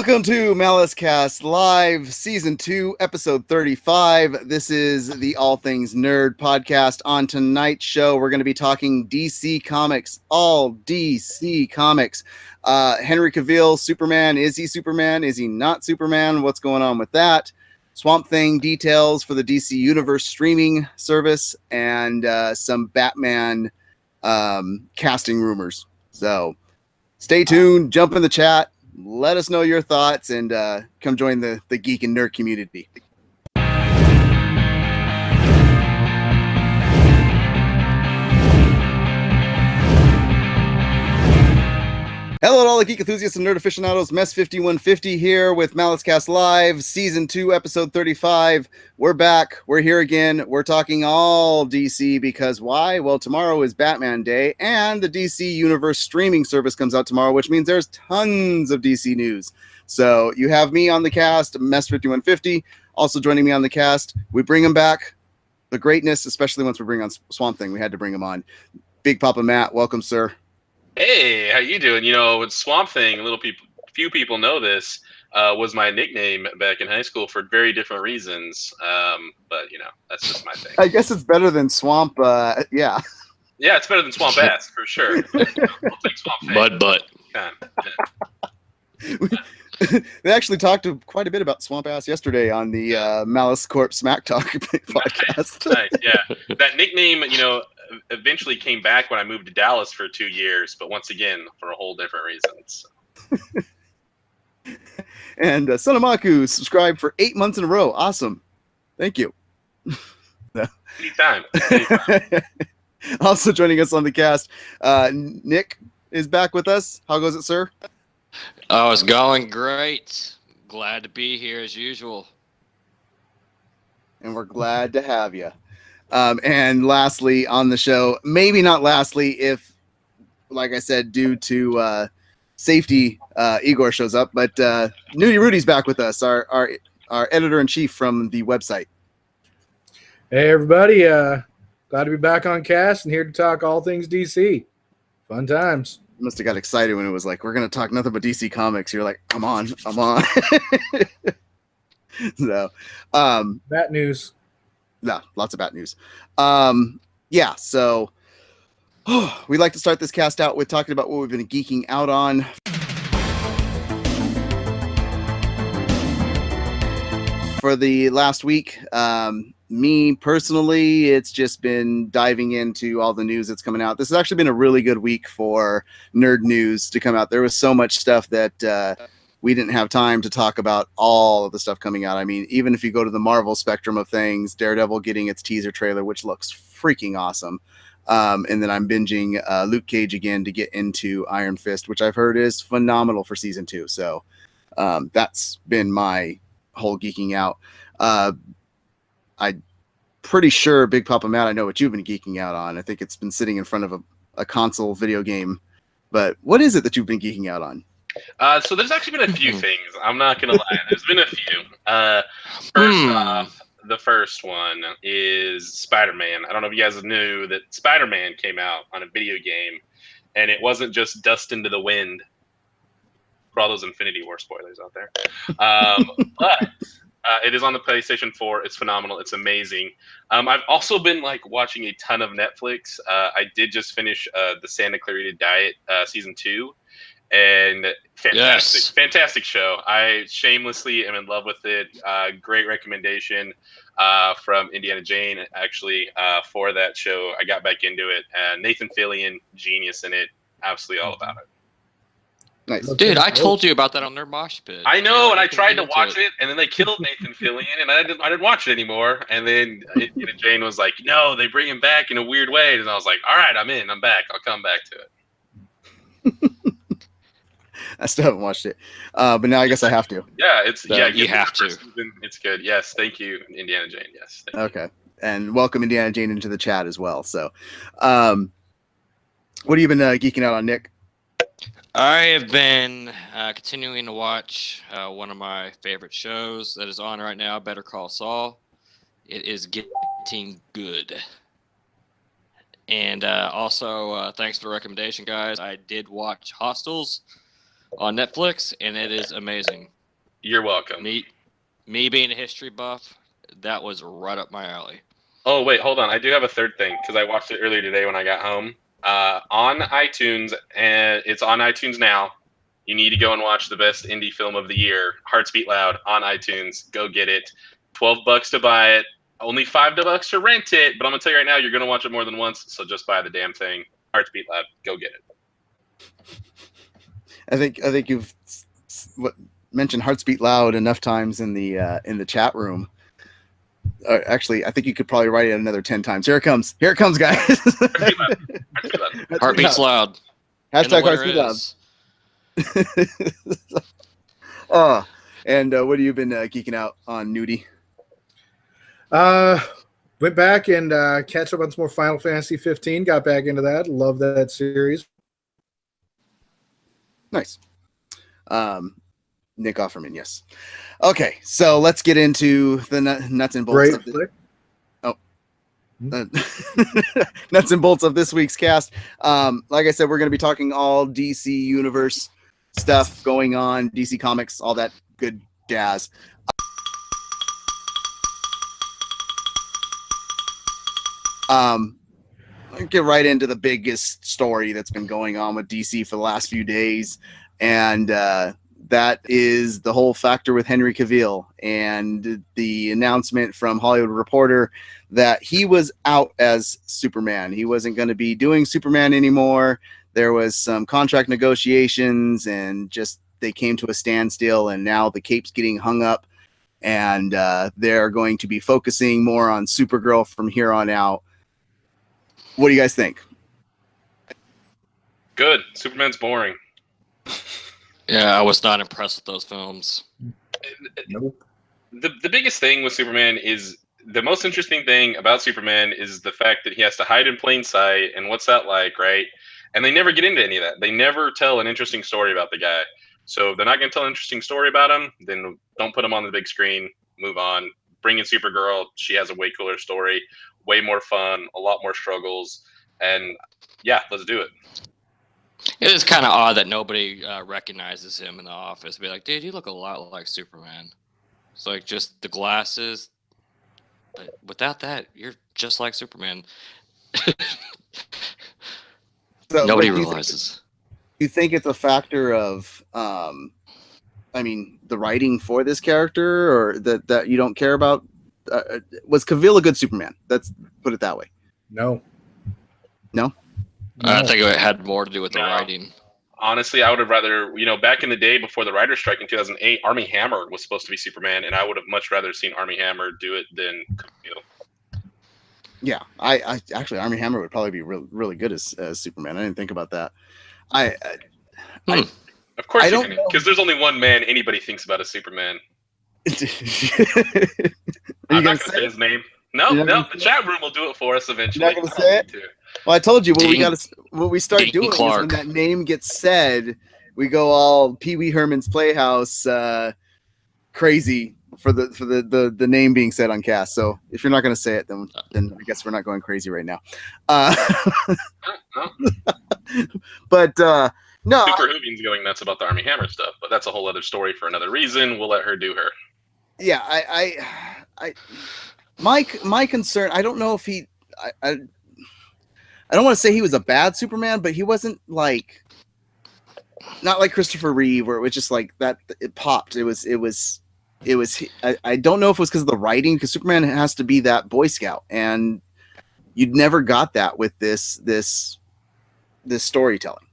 Welcome to MaliceCast Live, Season 2, Episode 35. This is the All Things Nerd podcast. On tonight's show, we're going to be talking DC Comics, all DC Comics. Henry Cavill, Superman. Is he Superman? Is he not Superman? What's going on with that? Swamp Thing details for the DC Universe streaming service, and some Batman casting rumors. So stay tuned, jump in the chat. Let us know your thoughts and come join the geek and nerd community. Hello to all the geek enthusiasts and nerd aficionados. Mess 5150 here with MaliceCast Live, Season 2, Episode 35. We're back. We're here again. We're talking all DC because why? Well, tomorrow is Batman Day, and the DC Universe streaming service comes out tomorrow, which means there's tons of DC news. So you have me on the cast, Mess 5150, also joining me on the cast. We bring him back. The greatness, especially once we bring on Swamp Thing, we had to bring him on. Big Papa Matt, welcome, sir. Hey, how you doing? You know, with Swamp Thing, few people know this, was my nickname back in high school for very different reasons. But you know, that's just my thing. I guess it's better than Swamp. Yeah. Yeah, it's better than Swamp Ass for sure. I'll take Swamp Thing. Mud butt. They actually talked quite a bit about Swamp Ass yesterday on the Malice Corp Smack Talk podcast. Nice, yeah. That nickname, you know, eventually came back when I moved to Dallas for 2 years, but once again, for a whole different reasons. And Sonamaku subscribed for 8 months in a row. Awesome. Thank you. Anytime. Also joining us on the cast, Nick is back with us. How goes it, sir? Oh, it's going great. Glad to be here as usual. And we're glad to have you. And lastly on the show, maybe not lastly, if, like I said, due to safety, Igor shows up, but Nudie Rudy's back with us, our editor-in-chief from the website. Hey, everybody. Glad to be back on cast and here to talk all things DC. Fun times. You must have got excited when it was like, we're going to talk nothing but DC Comics. You're like, come on. So, Bat news. No, lots of bad news. Yeah, so we'd like to start this cast out with talking about what we've been geeking out on. For the last week, me personally, it's just been diving into all the news that's coming out. This has actually been a really good week for nerd news to come out. There was so much stuff that we didn't have time to talk about all of the stuff coming out. I mean, even if you go to the Marvel spectrum of things, Daredevil getting its teaser trailer, which looks freaking awesome. And then I'm binging Luke Cage again to get into Iron Fist, which I've heard is phenomenal for season 2. So that's been my whole geeking out. I'm pretty sure, Big Papa Matt, I know what you've been geeking out on. I think it's been sitting in front of a console video game. But what is it that you've been geeking out on? So there's actually been a few things. I'm not going to lie. There's been a few. First off, the first one is Spider-Man. I don't know if you guys knew that Spider-Man came out on a video game, and it wasn't just dust into the wind. For all those Infinity War spoilers out there. But it is on the PlayStation 4. It's phenomenal. It's amazing. I've also been watching a ton of Netflix. I did just finish the Santa Clarita Diet season 2. And fantastic show. I shamelessly am in love with it. Great recommendation from Indiana Jane, actually, for that show. I got back into it. Nathan Fillion, genius in it. Absolutely all about it. Nice. Dude, I told you about that on their mosh pit. I know, and I tried to watch it, and then they killed Nathan Fillion, and I didn't watch it anymore. And then Indiana Jane was like, no, they bring him back in a weird way. And I was like, all right, I'm in. I'm back. I'll come back to it. I still haven't watched it, but now I guess I have to. Yeah, you have to. It's good. Yes, thank you, Indiana Jane. Yes. Okay, and welcome Indiana Jane into the chat as well. So, what have you been geeking out on, Nick? I have been continuing to watch one of my favorite shows that is on right now, Better Call Saul. It is getting good. And also, thanks for the recommendation, guys. I did watch Hostels. on Netflix, and it is amazing. You're welcome. Me being a history buff, that was right up my alley. Oh, wait, hold on. I do have a third thing because I watched it earlier today when I got home. On iTunes, and it's on iTunes now. You need to go and watch the best indie film of the year, Hearts Beat Loud, on iTunes. Go get it. $12 to buy it. Only $5 to rent it. But I'm gonna tell you right now, you're gonna watch it more than once. So just buy the damn thing. Hearts Beat Loud. Go get it. I think you've mentioned Hearts Beat Loud enough times in the chat room. Actually, I think you could probably write it another 10 times. Here it comes, guys. Hearts Beat Loud. Hearts Beat Loud. Heart beats loud. Hashtag Hearts Beat Loud. And what have you been geeking out on, Nudie? Went back and catch up on some more Final Fantasy 15. Got back into that. Love that series. Nice. Nick Offerman, yes. Okay, so let's get into the nuts and bolts of this. Nuts and bolts of this week's cast. Like I said, we're going to be talking all DC Universe stuff going on, DC Comics, all that good jazz. Get right into the biggest story that's been going on with DC for the last few days, and that is the whole factor with Henry Cavill and the announcement from Hollywood Reporter that he was out as Superman. He wasn't going to be doing Superman anymore. There was some contract negotiations, and just they came to a standstill, and now the cape's getting hung up, and they're going to be focusing more on Supergirl from here on out. What do you guys think? Good. Superman's boring. Yeah, I was not impressed with those films. Nope. The biggest thing with Superman is the most interesting thing about Superman is the fact that he has to hide in plain sight, and what's that like, right? And they never get into any of that. They never tell an interesting story about the guy. So if they're not going to tell an interesting story about him, then don't put him on the big screen. Move on. Bring in Supergirl. She has a way cooler story, way more fun, a lot more struggles, and yeah, let's do it. It is kind of odd that nobody recognizes him in the office. Be like, dude, you look a lot like Superman. It's like just the glasses, but without that, you're just like Superman. So, Nobody realizes. You think it's a factor of, the writing for this character, or that you don't care about? Was Cavill a good Superman? Let's put it that way. No. I think it had more to do with the writing. Honestly, I would have rather, back in the day before the writer's strike in 2008, Armie Hammer was supposed to be Superman, and I would have much rather seen Armie Hammer do it than Cavill. Yeah, I actually, Armie Hammer would probably be really good as Superman. I didn't think about that. Of course, because there's only one man anybody thinks about as Superman. I'm not going to say his name. No, the chat room will do it for us eventually. You're not going to say it? Well, I told you what we start doing is when that name gets said, we go all Pee Wee Herman's Playhouse crazy for the name being said on cast. So if you're not going to say it, then I guess we're not going crazy right now. But no, Super Hooving's going nuts about the Armie Hammer stuff, but that's a whole other story for another reason. We'll let her do her. Yeah, my concern, I don't know if I don't want to say he was a bad Superman, but he wasn't not like Christopher Reeve, where it was just like that. It popped. It was. I don't know if it was because of the writing, because Superman has to be that Boy Scout, and you'd never got that with this storytelling.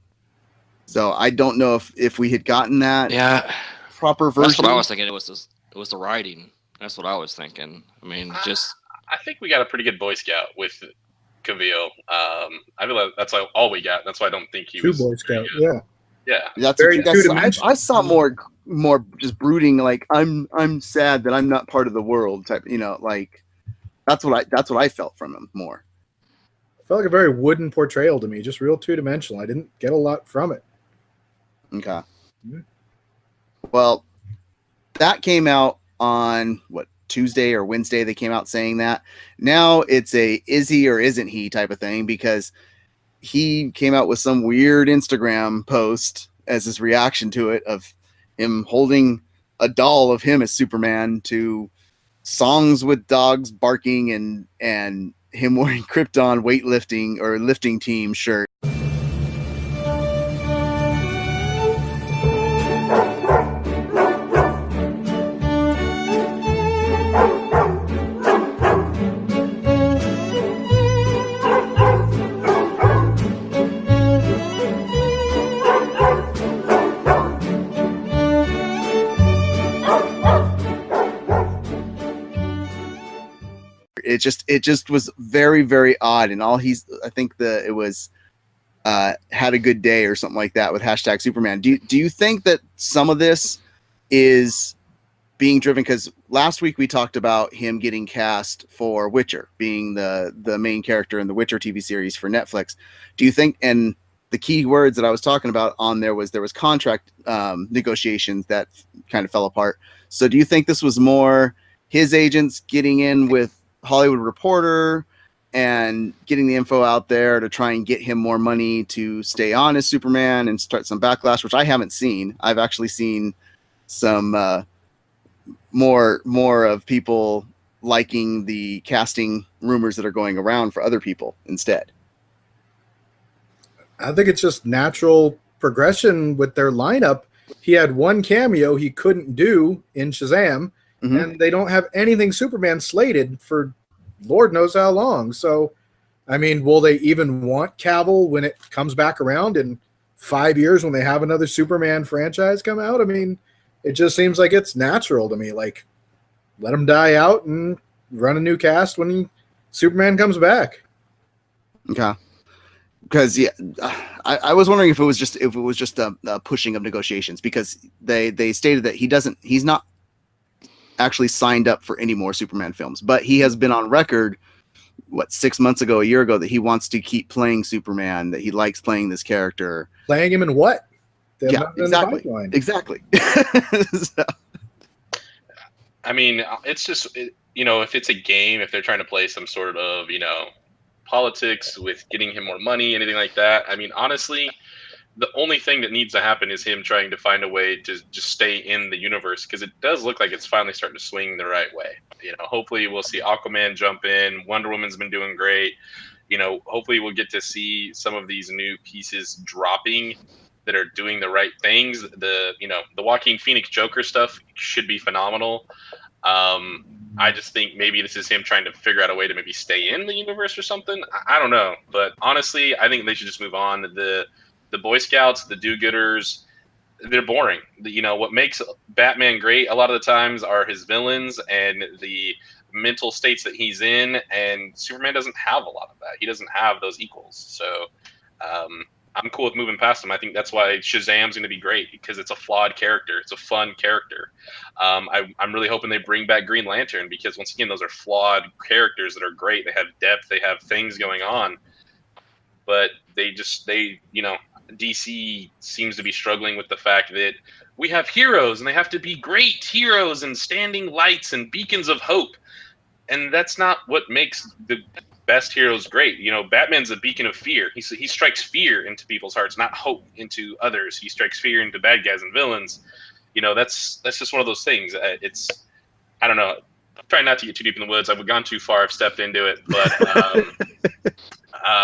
So I don't know if we had gotten that proper version. That's what I was thinking. It was the writing. That's what I was thinking. I mean, I think we got a pretty good Boy Scout with Cavill. I feel like that's all we got. That's why I don't think he was Boy Scout. Yeah. That's very two-dimensional. I saw more just brooding, like I'm sad that I'm not part of the world type. That's what I felt from him more. It felt like a very wooden portrayal to me, just real two-dimensional. I didn't get a lot from it. Okay. Well, that came out on Tuesday or Wednesday. They came out saying that. Now it's a is he or isn't he type of thing, because he came out with some weird Instagram post as his reaction to it, of him holding a doll of him as Superman, to songs with dogs barking and him wearing Krypton weightlifting or lifting team shirt. It just was very, very odd. And I think it was had a good day or something like that with hashtag Superman. Do you think that some of this is being driven? Because last week we talked about him getting cast for Witcher, being the main character in the Witcher TV series for Netflix. Do you think, and the key words that I was talking about on there was contract negotiations that kind of fell apart. So do you think this was more his agents getting in with Hollywood Reporter and getting the info out there to try and get him more money to stay on as Superman and start some backlash, which I haven't seen? I've actually seen some more of people liking the casting rumors that are going around for other people instead. I think it's just natural progression with their lineup. He had one cameo he couldn't do in Shazam, and they don't have anything Superman slated for Lord knows how long. So, I mean, will they even want Cavill when it comes back around in 5 years when they have another Superman franchise come out? I mean, it just seems like it's natural to me. Like, let him die out and run a new cast when Superman comes back. Okay. Because I was wondering if it was just a pushing of negotiations, because they stated that he's not actually signed up for any more Superman films, but he has been on record 6 months ago, a year ago, that he wants to keep playing Superman, that he likes playing this character. Playing him in what? Yeah, exactly. So. I mean, it's just, if it's a game, if they're trying to play some sort of, politics with getting him more money, anything like that. I mean, honestly, the only thing that needs to happen is him trying to find a way to just stay in the universe, because it does look like it's finally starting to swing the right way. Hopefully we'll see Aquaman jump in. Wonder Woman's been doing great. Hopefully we'll get to see some of these new pieces dropping that are doing the right things. The Joaquin Phoenix Joker stuff should be phenomenal. I just think maybe this is him trying to figure out a way to maybe stay in the universe or something. I don't know. But honestly, I think they should just move on. The Boy Scouts, the do-gooders, they're boring. What makes Batman great a lot of the times are his villains and the mental states that he's in, and Superman doesn't have a lot of that. He doesn't have those equals. So I'm cool with moving past him. I think that's why Shazam's going to be great, because it's a flawed character. It's a fun character. I'm really hoping they bring back Green Lantern, because once again, those are flawed characters that are great. They have depth. They have things going on. But DC seems to be struggling with the fact that we have heroes and they have to be great heroes and standing lights and beacons of hope. And that's not what makes the best heroes great. Batman's a beacon of fear. He strikes fear into people's hearts, not hope into others. He strikes fear into bad guys and villains. That's just one of those things. I don't know. I'm trying not to get too deep in the woods. I've gone too far. I've stepped into it. But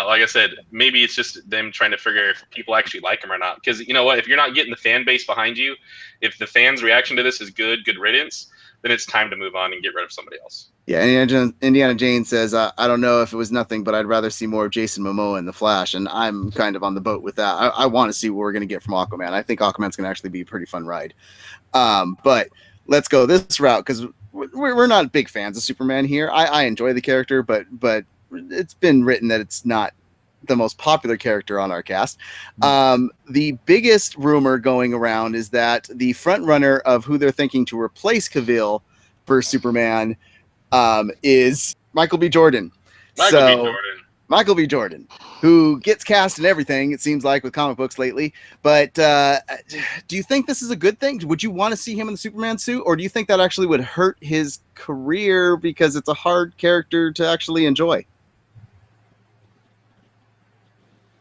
like I said, maybe it's just them trying to figure if people actually like him or not. Because you know what? If you're not getting the fan base behind you, if the fans' reaction to this is good riddance, then it's time to move on and get rid of somebody else. Yeah, Indiana Jane says, I don't know if it was nothing, but I'd rather see more of Jason Momoa in The Flash, and I'm kind of on the boat with that. I want to see what we're going to get from Aquaman. I think Aquaman's going to actually be a pretty fun ride. But let's go this route, because we're not big fans of Superman here. I enjoy the character, but it's been written that it's not the most popular character on our cast. The biggest rumor going around is that the front runner of who they're thinking to replace Cavill for Superman is Michael B. Jordan. Michael B. Jordan, who gets cast in everything, it seems like, with comic books lately. But do you think this is a good thing? Would you want to see him in the Superman suit? Or do you think that actually would hurt his career because it's a hard character to actually enjoy?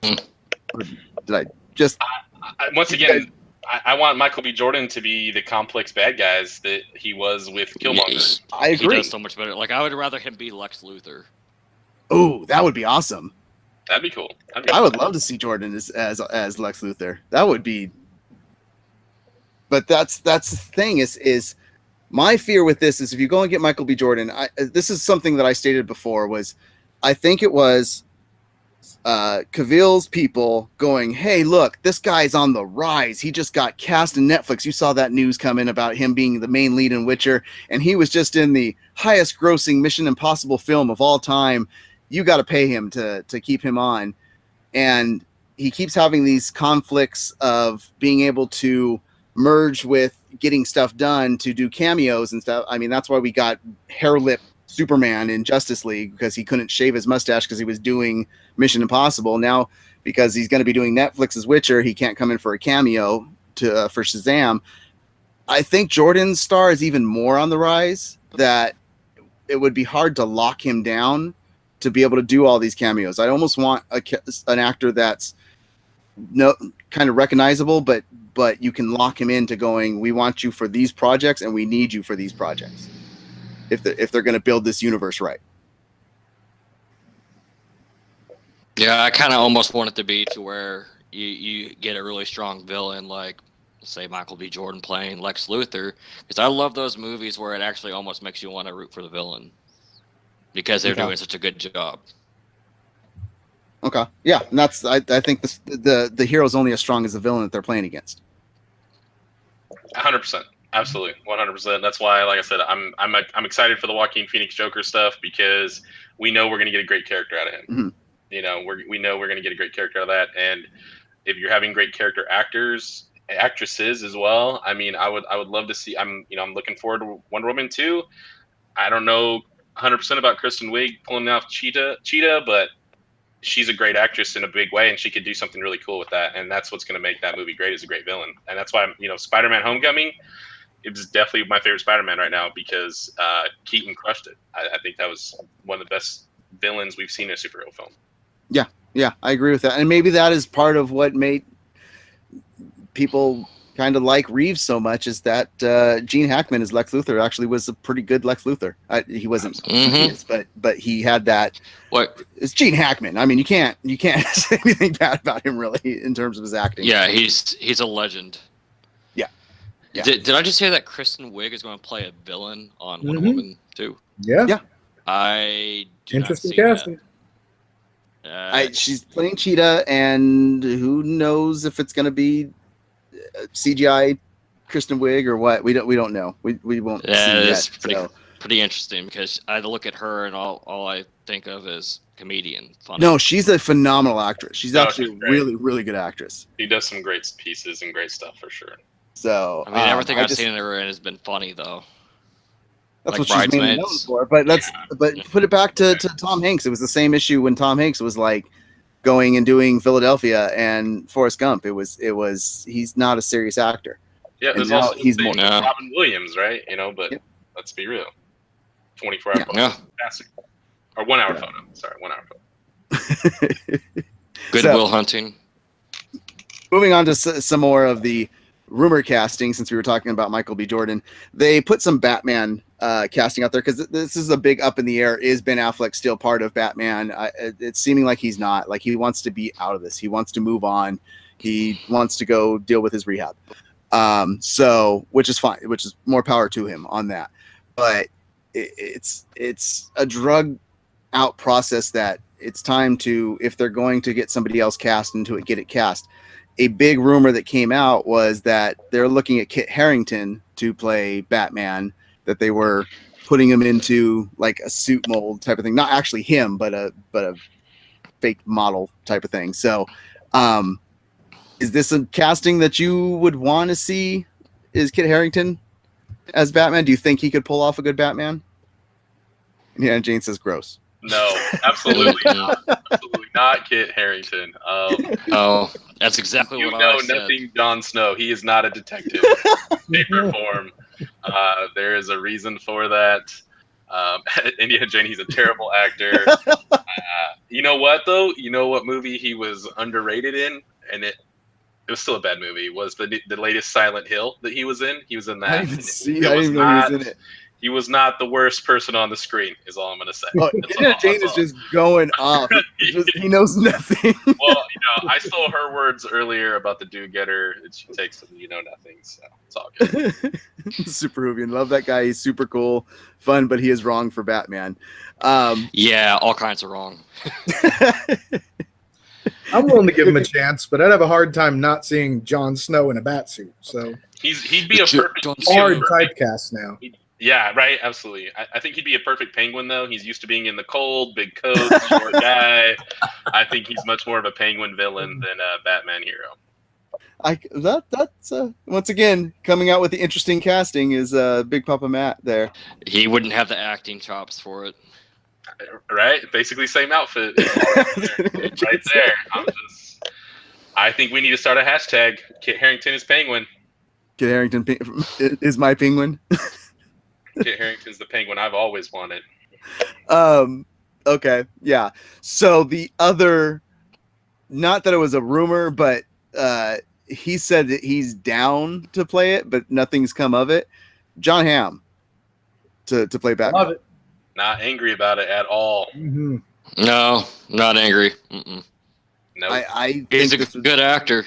Or did I just... Once again, I want Michael B. Jordan to be the complex bad guys that he was with Killmonger. I agree. He does so much better. Like, I would rather him be Lex Luthor. Oh, that would be awesome. That'd be cool. I would love to see Jordan as Lex Luthor. That would be. But that's the thing is my fear with this is if you go and get Michael B. Jordan, this is something that I stated before was I think it was Cavill's people going, hey, look, this guy's on the rise. He just got cast in Netflix. You saw that news come in about him being the main lead in Witcher, and he was just in the highest grossing Mission Impossible film of all time. You got to pay him to keep him on. And he keeps having these conflicts of being able to merge with getting stuff done to do cameos and stuff. I mean, that's why we got hair lip Superman in Justice League, because he couldn't shave his mustache because he was doing Mission Impossible. Now, because he's going to be doing Netflix's Witcher, he can't come in for a cameo for Shazam. I think Jordan's star is even more on the rise, that it would be hard to lock him down to be able to do all these cameos. I almost want an actor that's kind of recognizable, but you can lock him into going, we want you for these projects and we need you for these projects if they're going to build this universe right. Yeah, I kind of almost want it to be to where you get a really strong villain, like, say, Michael B. Jordan playing Lex Luthor, because I love those movies where it actually almost makes you want to root for the villain because they're doing such a good job. Okay, yeah, and that's I think the hero's only as strong as the villain that they're playing against. 100%, absolutely, 100%. That's why, like I said, I'm excited for the Joaquin Phoenix Joker stuff, because we know we're going to get a great character out of him. Mm-hmm. You know, we know we're going to get a great character out of that, and if you're having great character actresses as well, I mean, I would love to see. I'm looking forward to Wonder Woman 2. I don't know 100% about Kristen Wiig pulling off Cheetah, but she's a great actress in a big way, and she could do something really cool with that. And that's what's going to make that movie great, is a great villain. And that's why, Spider-Man Homecoming, it was definitely my favorite Spider-Man right now, because Keaton crushed it. I think that was one of the best villains we've seen in a superhero film. Yeah, I agree with that. And maybe that is part of what made people kind of like Reeves so much, is that Gene Hackman as Lex Luthor actually was a pretty good Lex Luthor. He wasn't, but he had that. What? It's Gene Hackman. I mean, you can't say anything bad about him really in terms of his acting. Yeah, he's a legend. Yeah. Did I just hear that Kristen Wiig is going to play a villain on Wonder Woman 2? Yeah. I do Interesting not see casting. that. She's playing Cheetah, and who knows if it's going to be CGI Kristen Wiig or what? We don't know. We won't. Yeah, see it's yet, pretty interesting, because I look at her and all I think of is comedian. Funny. No, she's a phenomenal actress. She's actually a really, really good actress. She does some great pieces and great stuff for sure. So I mean, everything I've seen her in has been funny, though. That's like what she's mainly known for. But put it back to Tom Hanks. It was the same issue when Tom Hanks was like going and doing Philadelphia and Forrest Gump. It was he's not a serious actor. Yeah, and there's now also he's more Robin Williams, right? But let's be real. 24-hour photo. Fantastic. Or 1 hour photo. Sorry, 1 hour photo. Goodwill Hunting. Moving on to some more of the rumor casting, since we were talking about Michael B. Jordan, they put some Batman casting out there, because this is a big up in the air. Is Ben Affleck still part of Batman? It's seeming like he's not. Like, he wants to be out of this. He wants to move on. He wants to go deal with his rehab. So, which is fine, which is more power to him on that. But it's a drug out process that it's time to, if they're going to get somebody else cast into it, get it cast. A big rumor that came out was that they're looking at Kit Harington to play Batman, that they were putting him into like a suit mold type of thing. Not actually him, but a fake model type of thing. So, is this a casting that you would want to see? Is Kit Harington as Batman? Do you think he could pull off a good Batman? Yeah, Jane says gross. No, absolutely not. Absolutely not Kit Harington. That's exactly what I said. Nothing Jon Snow. He is not a detective. Paper form. There is a reason for that. Indiana Jane, he's a terrible actor. You know what, though? You know what movie he was underrated in? And it was still a bad movie. Was the latest Silent Hill that he was in? He was in that. I didn't even see. I didn't even know he was in it. He was not the worst person on the screen. Is all I'm going to say. Oh, Jane is just going off. He knows nothing. Well, I stole her words earlier about the do-getter, and she takes them, nothing. So it's all good. Super Hoovian. Love that guy. He's super cool, fun, but he is wrong for Batman. Yeah, all kinds of wrong. I'm willing to give him a chance, but I'd have a hard time not seeing Jon Snow in a bat suit. So he'd be a perfect hard typecast now. Yeah, right. Absolutely. I think he'd be a perfect Penguin, though. He's used to being in the cold, big coat, short guy. I think he's much more of a Penguin villain than a Batman hero. That's once again coming out with the interesting casting is Big Papa Matt there. He wouldn't have the acting chops for it. Right? Basically, same outfit. Right there. I think we need to start a hashtag. Kit Harington is Penguin. Kit Harington is my Penguin. Kit Harington's the Penguin I've always wanted. Okay, yeah. So the other, not that it was a rumor, but he said that he's down to play it, but nothing's come of it. John Hamm to play Batman. Love it. Not angry about it at all. Mm-hmm. No, not angry. Mm-mm. No, I He's think a good actor.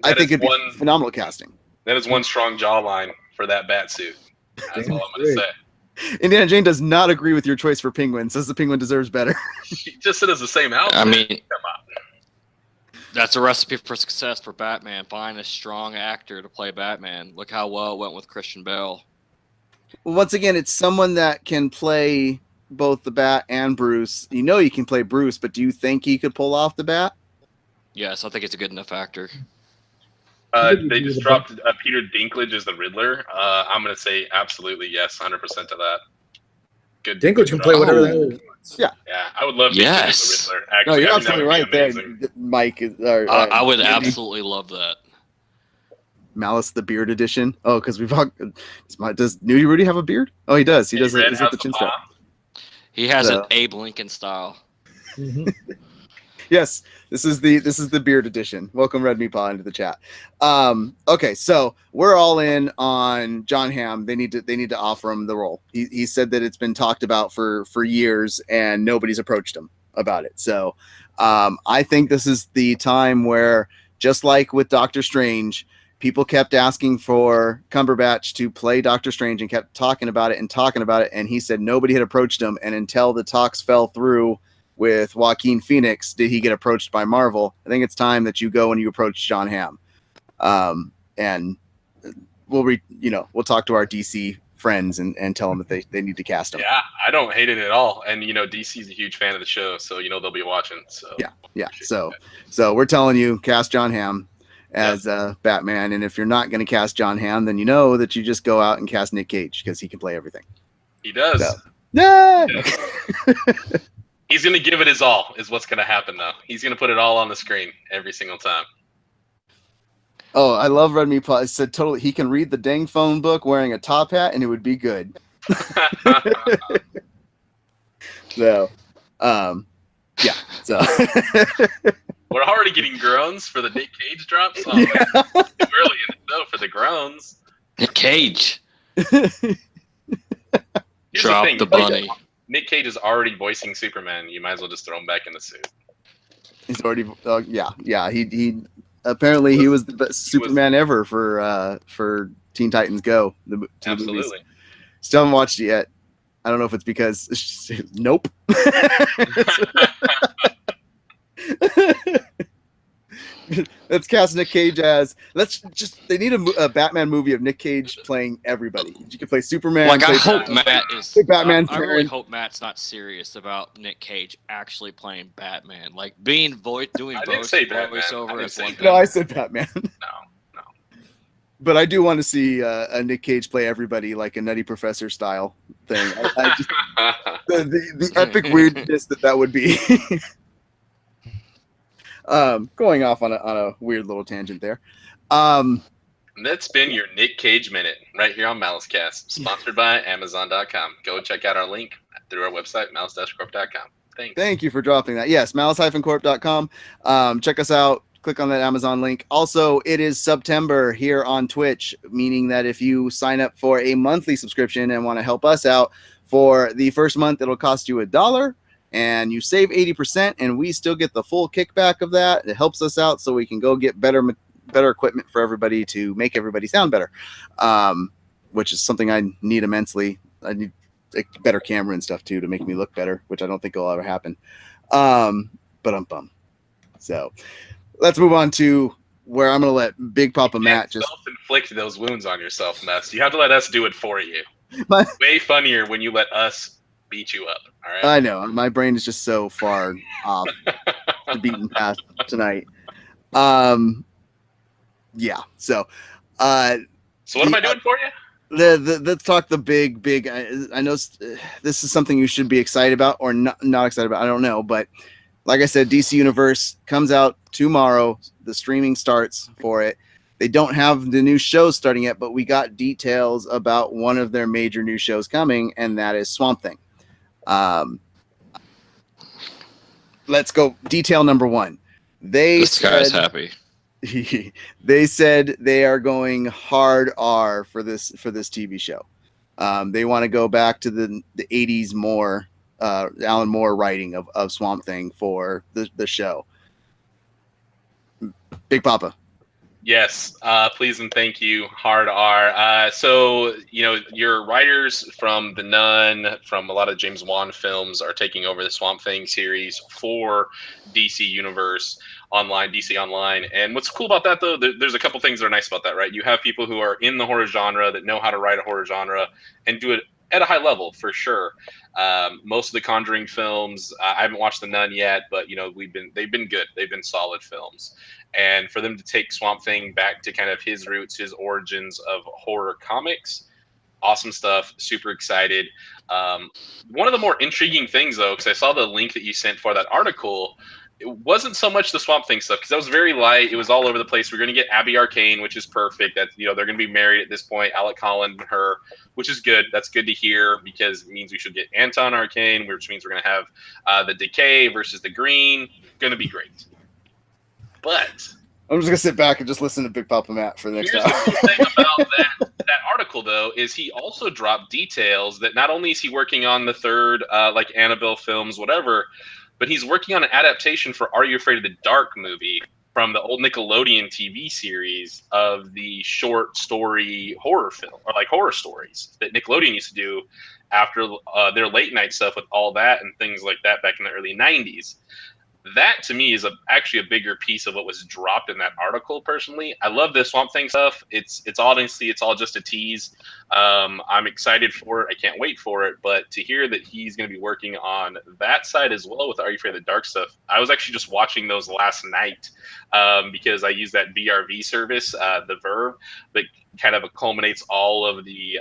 I think it'd be phenomenal casting. That is one strong jawline for that bat suit. That's all I'm going to say. Indiana Jane does not agree with your choice for Penguin. Says the Penguin deserves better. He just said it's the same outfit. I mean, come on. That's a recipe for success for Batman. Find a strong actor to play Batman. Look how well it went with Christian Bale. Once again, it's someone that can play both the Bat and Bruce. You know he can play Bruce, but do you think he could pull off the Bat? Yes, I think it's a good enough actor. They just dropped Peter Dinklage as the Riddler. I'm going to say absolutely yes, 100% to that. Good. Dinklage can play whatever the hell he wants. Yeah. Yeah, I would love to Yes. see the Riddler. No, Actually, you're I think that absolutely would right be there, amazing. Mike. I would absolutely love that. Malice the Beard Edition. Oh, because we've all, does Nudie Rudy have a beard? Oh, he does. He does. Red He's at the has chin a strap. bomb. He has So- an Abe Lincoln style. Mhm. Yes, this is the beard edition. Welcome Red Meatball into the chat. Okay, so we're all in on John Hamm. They need to offer him the role. He said that it's been talked about for years and nobody's approached him about it. So I think this is the time where, just like with Doctor Strange, people kept asking for Cumberbatch to play Doctor Strange and kept talking about it, and he said nobody had approached him, and until the talks fell through with Joaquin Phoenix, did he get approached by Marvel? I think it's time that you go and you approach John Hamm, and we'll talk to our DC friends and tell them that they need to cast him. Yeah, I don't hate it at all. And DC's a huge fan of the show, so they'll be watching. So Yeah. So we're telling you, cast John Hamm as Batman, and if you're not going to cast John Hamm, then you know that you just go out and cast Nick Cage because he can play everything. He does. So, yeah. He's going to give it his all, is what's going to happen, though. He's going to put it all on the screen every single time. Oh, I love Red Meat Paw. It said totally he can read the dang phone book wearing a top hat and it would be good. So, yeah. So we're already getting groans for the Nick Cage drop song. Yeah. Too early in the show for the groans. Nick Cage. Here's Drop thing, the bunny. Nick Cage is already voicing Superman. You might as well just throw him back in the suit. He's already yeah. He apparently he was the best Superman ever for Teen Titans Go. The Absolutely. movies. Still haven't watched it yet. I don't know if it's because nope. Let's cast Nick Cage as they need a Batman movie of Nick Cage playing everybody. You can play Superman. Like I play hope Batman. Matt is. Batman I really fan. hope Matt's not serious about Nick Cage actually playing Batman. Like doing I didn't say Batman. I voiceover didn't is say one Batman. thing. No, I said Batman. No. But I do want to see a Nick Cage play everybody like a Nutty Professor style thing. I just, the epic weirdness that would be. Going off on a weird little tangent there. And that's been your Nick Cage Minute right here on MaliceCast, sponsored by Amazon.com. Go check out our link through our website, malice-corp.com. Thanks. Thank you for dropping that. Yes, malice-corp.com. Check us out. click on that Amazon link. Also, it is September here on Twitch, meaning that if you sign up for a monthly subscription and want to help us out for the first month, it'll cost you $1 and you save 80% and we still get the full kickback of that. It helps us out so we can go get better equipment for everybody to make everybody sound better, which is something I need immensely. I need a better camera and stuff too to make me look better, which I don't think will ever happen. But I'm bummed. So let's move on to where I'm going to let Big Papa Matt just self-inflict those wounds on yourself, Mess. You have to let us do it for you. My... Way funnier when you let us beat you up. All right. I know my brain is just so far off the beaten path tonight. Yeah. So what am I doing for you? Let's talk the big. I know this is something you should be excited about or not excited about. I don't know, but like I said, DC Universe comes out tomorrow. The streaming starts for it. They don't have the new shows starting yet, but we got details about one of their major new shows coming, and that is Swamp Thing. Let's go. Detail number 1. This guy's happy. They said they are going hard R for this TV show. They want to go back to the 80s more, Alan Moore writing of Swamp Thing for the show. Big Papa. Yes, please and thank you, Hard R. So, your writers from The Nun, from a lot of James Wan films, are taking over the Swamp Thing series for DC Universe Online, DC Online. And what's cool about that, though, there's a couple things that are nice about that, right? You have people who are in the horror genre that know how to write a horror genre and do it at a high level, for sure. Most of the Conjuring films, I haven't watched The Nun yet, but they've been good. They've been solid films. And for them to take Swamp Thing back to kind of his roots, his origins of horror comics, awesome stuff. Super excited. One of the more intriguing things, though, because I saw the link that you sent for that article, it wasn't so much the Swamp Thing stuff, because that was very light. It was all over the place. We're going to get Abby Arcane, which is perfect. That they're going to be married at this point. Alec Holland and her, which is good. That's good to hear, because it means we should get Anton Arcane, which means we're going to have the Decay versus the Green. Going to be great. But I'm just going to sit back and just listen to Big Papa Matt for the next hour. The cool thing about that article, though, is he also dropped details that not only is he working on the third, like Annabelle films, whatever, but he's working on an adaptation for Are You Afraid of the Dark movie from the old Nickelodeon TV series of the short story horror film, or like horror stories that Nickelodeon used to do after their late night stuff with All That and things like that back in the early 90s. That, to me, is actually a bigger piece of what was dropped in that article, personally. I love this Swamp Thing stuff. It's honestly, it's all just a tease. I'm excited for it. I can't wait for it. But to hear that he's going to be working on that side as well with Are You Afraid of the Dark stuff, I was actually just watching those last night because I use that VRV service, the Verve, that kind of culminates all of the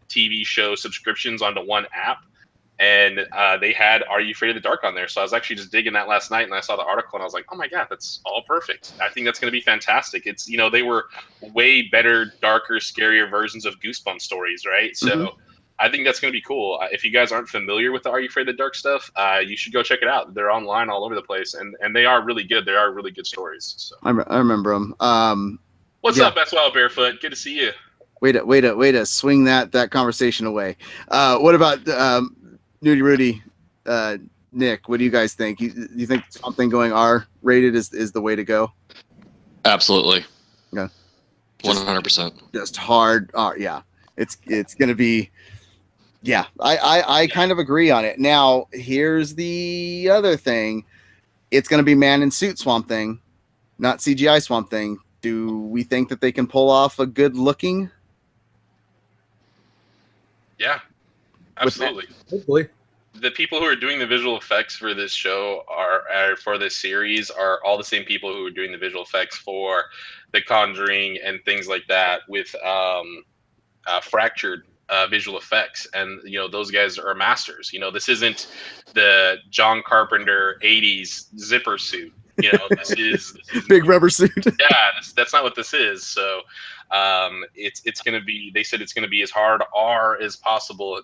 TV show subscriptions onto one app. And they had Are You Afraid of the Dark on there. So I was actually just digging that last night, and I saw the article, and I was like, oh, my God, that's all perfect. I think that's going to be fantastic. It's, they were way better, darker, scarier versions of Goosebumps stories, right? So I think that's going to be cool. If you guys aren't familiar with the Are You Afraid of the Dark stuff, you should go check it out. They're online all over the place, and they are really good. They are really good stories. So. I remember them. What's up, Best Wild Barefoot? Good to see you. Way to swing that conversation away. What about... Nudie Rudy, Nick, what do you guys think? You think something going R-rated is the way to go? Absolutely. Yeah. 100%. Just hard R, yeah. It's going to be, yeah. I kind of agree on it. Now, here's the other thing. It's going to be man in suit Swamp Thing, not CGI Swamp Thing. Do we think that they can pull off a good looking? Yeah. Absolutely. Hopefully. The people who are doing the visual effects for this show are for this series are all the same people who are doing the visual effects for The Conjuring and things like that with fractured visual effects. And, those guys are masters. This isn't the John Carpenter 80s zipper suit. This is big rubber suit. Yeah, that's not what this is. So it's going to be, they said it's going to be as hard R as possible.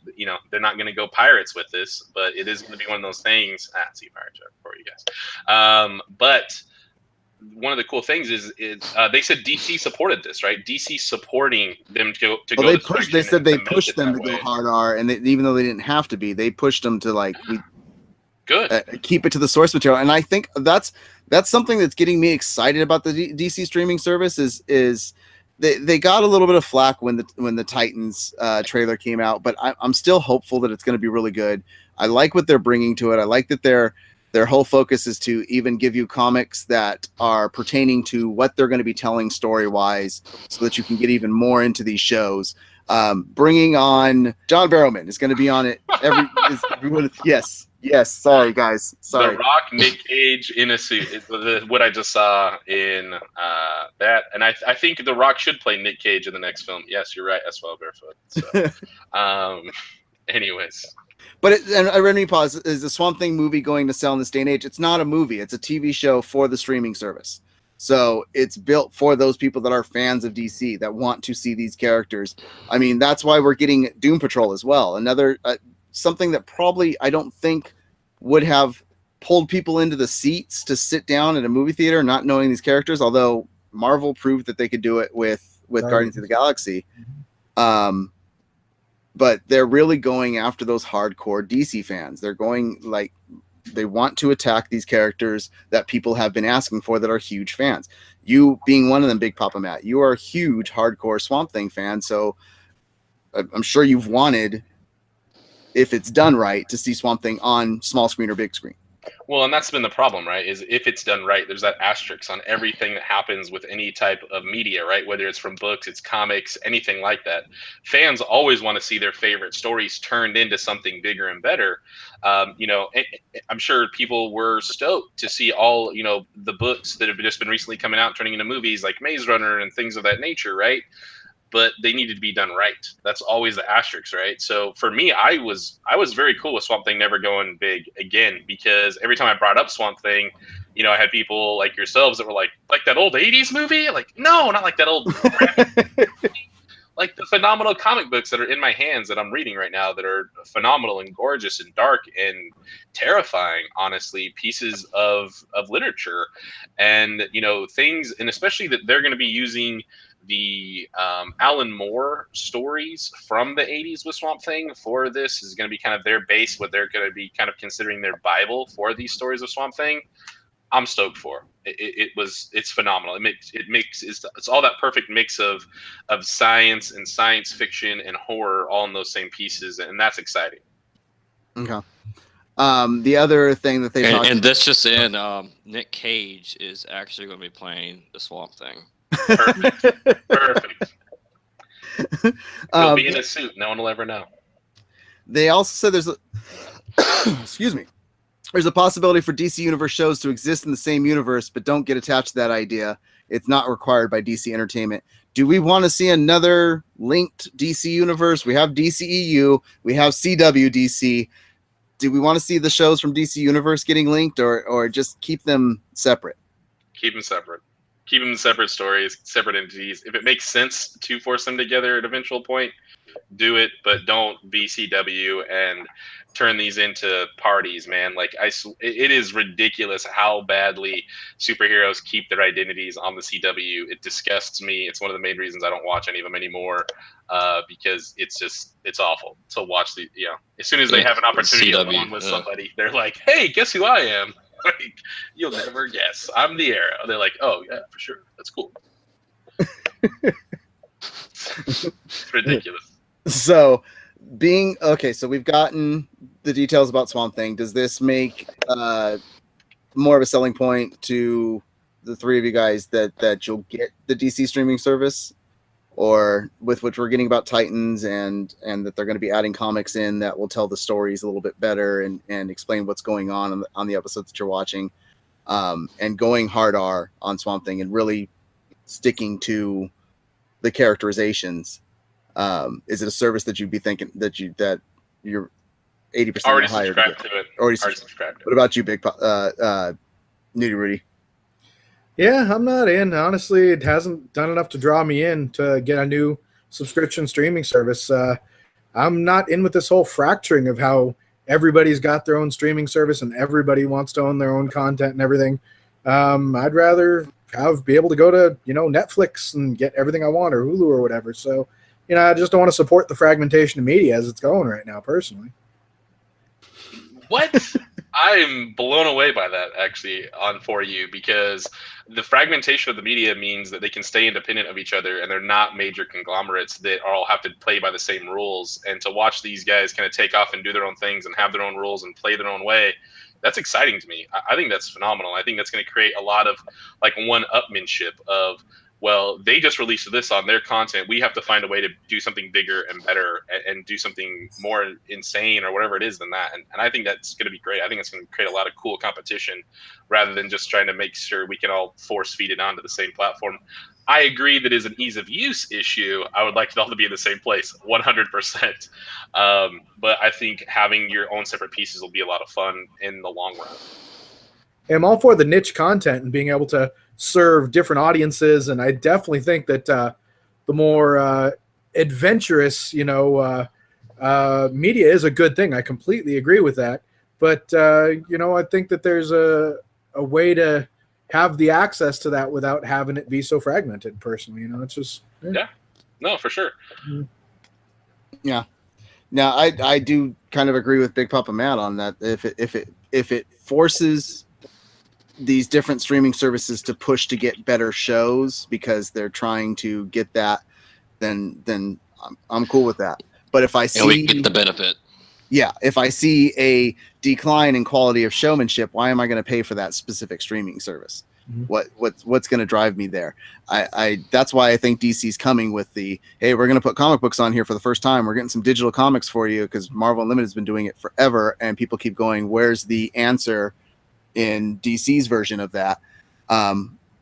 They're not going to go pirates with this, but it is going to be one of those things. See, pirate joke for you guys. But one of the cool things is they said DC supported this, right? DC supporting them to go. They pushed. They said they pushed them to go hard R, and even though they didn't have to be, they pushed them to keep it to the source material. And I think that's something that's getting me excited about the DC streaming service. Is they got a little bit of flack when the Titans trailer came out, but I'm still hopeful that it's going to be really good. I like what they're bringing to it. I like that their whole focus is to even give you comics that are pertaining to what they're going to be telling story-wise so that you can get even more into these shows. Bringing on John Barrowman is going to be on it. Yes. Sorry, guys. Sorry. The Rock, Nick Cage in a suit is what I just saw in that. And I think The Rock should play Nick Cage in the next film. Yes, you're right. As well, Barefoot. So, anyways. But let me pause. Is the Swamp Thing movie going to sell in this day and age? It's not a movie. It's a TV show for the streaming service. So it's built for those people that are fans of DC that want to see these characters. I mean, that's why we're getting Doom Patrol as well. Another something that probably I don't think would have pulled people into the seats to sit down at a movie theater not knowing these characters, although Marvel proved that they could do it with Guardians of the Galaxy. But they're really going after those hardcore DC fans. They're going they want to attack these characters that people have been asking for that are huge fans. You being one of them, Big Papa Matt, you are a huge hardcore Swamp Thing fan. So I'm sure you've wanted, if it's done right, to see Swamp Thing on small screen or big screen. Well, and that's been the problem, right? Is if it's done right, there's that asterisk on everything that happens with any type of media, right? Whether it's from books, it's comics, anything like that. Fans always want to see their favorite stories turned into something bigger and better. I'm sure people were stoked to see all, the books that have just been recently coming out, turning into movies like Maze Runner and things of that nature, right? But they needed to be done right. That's always the asterisk, right? So for me, I was very cool with Swamp Thing never going big again, because every time I brought up Swamp Thing, I had people like yourselves that were like that old 80s movie? Like, no, not like that old like the phenomenal comic books that are in my hands that I'm reading right now that are phenomenal and gorgeous and dark and terrifying, honestly, pieces of literature and, things, and especially that they're going to be using the Alan Moore stories from the 80s with Swamp Thing for this is going to be kind of their base, what they're going to be kind of considering their Bible for these stories of Swamp Thing. I'm stoked for. It's phenomenal. It's all that perfect mix of science and science fiction and horror all in those same pieces, and that's exciting. Okay. The other thing that they and this just in, Nick Cage is actually going to be playing the Swamp Thing. Perfect. He'll be in a suit. No one will ever know. They also said excuse me. There's a possibility for DC Universe shows to exist in the same universe, but don't get attached to that idea. It's not required by DC Entertainment. Do we want to see another linked DC Universe? We have DCEU. We have CWDC. Do we want to see the shows from DC Universe getting linked, or just keep them separate? Keep them separate. Keep them separate stories, separate entities. If it makes sense to force them together at an eventual point, do it, but don't be CW and turn these into parties, man. It is ridiculous how badly superheroes keep their identities on the CW. It disgusts me. It's one of the main reasons I don't watch any of them anymore, because it's awful to watch as soon as they have an opportunity to go on with somebody, they're like, hey, guess who I am? Like, you'll never guess. I'm the Arrow. They're like, oh yeah, for sure. That's cool. It's ridiculous. So we've gotten the details about Swamp Thing. Does this make more of a selling point to the three of you guys that you'll get the DC streaming service, or with which we're getting about Titans and that they're going to be adding comics in that will tell the stories a little bit better and explain what's going on the episodes that you're watching, and going hard R on Swamp Thing and really sticking to the characterizations? Is it a service that you'd be thinking that you're 80% already higher subscribed to it? Already subscribed. What about you, Big Nudie Rudy? Yeah, I'm not in. Honestly, it hasn't done enough to draw me in to get a new subscription streaming service. I'm not in with this whole fracturing of how everybody's got their own streaming service and everybody wants to own their own content and everything. I'd rather be able to go to, Netflix and get everything I want, or Hulu or whatever. So, I just don't want to support the fragmentation of media as it's going right now, personally. What? I'm blown away by that, actually, on For You, because the fragmentation of the media means that they can stay independent of each other, and they're not major conglomerates that all have to play by the same rules. And to watch these guys kind of take off and do their own things and have their own rules and play their own way, that's exciting to me. I think that's phenomenal. I think that's going to create a lot of like one-upmanship of, well, they just released this on their content. We have to find a way to do something bigger and better and do something more insane or whatever it is than that. And I think that's going to be great. I think it's going to create a lot of cool competition rather than just trying to make sure we can all force feed it onto the same platform. I agree that is an ease of use issue. I would like it all to be in the same place, 100%. But I think having your own separate pieces will be a lot of fun in the long run. I'm all for the niche content and being able to serve different audiences, and I definitely think that the more adventurous, media is a good thing. I completely agree with that. But I think that there's a way to have the access to that without having it be so fragmented. Personally, it's just yeah, no, for sure. Yeah. Now, I do kind of agree with Big Papa Matt on that. If it forces these different streaming services to push to get better shows because they're trying to get that, then I'm cool with that. But if I see, and we get the benefit. Yeah, if I see a decline in quality of showmanship, why am I going to pay for that specific streaming service? Mm-hmm. What's going to drive me there? I that's why I think DC's coming with the, hey, we're going to put comic books on here for the first time. We're getting some digital comics for you because Marvel Unlimited has been doing it forever, and people keep going, where's the answer in DC's version of that?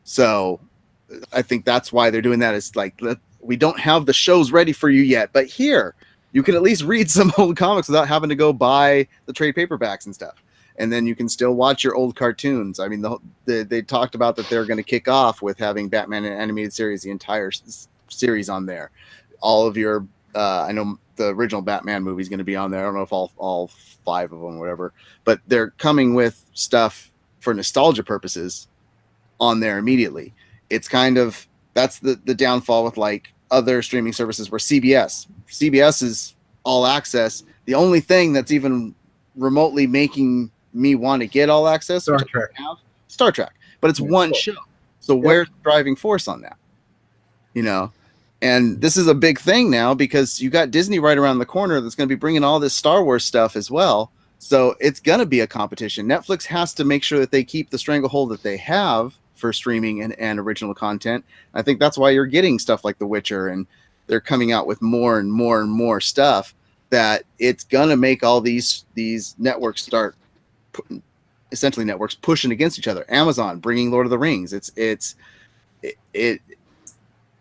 So I think that's why they're doing that. It's like, we don't have the shows ready for you yet, but here you can at least read some old comics without having to go buy the trade paperbacks and stuff. And then you can still watch your old cartoons. I mean, they talked about that they're going to kick off with having Batman animated series, the entire series on there. All of your, I know the original Batman movie is going to be on there. I don't know if all 5 of them, whatever, but they're coming with stuff for nostalgia purposes on there immediately. It's kind of, that's the downfall with like other streaming services where CBS is all access. The only thing that's even remotely making me want to get all access, Star Trek, but it's one show. So where's the driving force on that? And this is a big thing now because you got Disney right around the corner that's going to be bringing all this Star Wars stuff as well. So it's going to be a competition. Netflix has to make sure that they keep the stranglehold that they have for streaming and original content. I think that's why you're getting stuff like The Witcher, and they're coming out with more and more and more stuff that it's going to make all these networks start, essentially networks pushing against each other. Amazon bringing Lord of the Rings.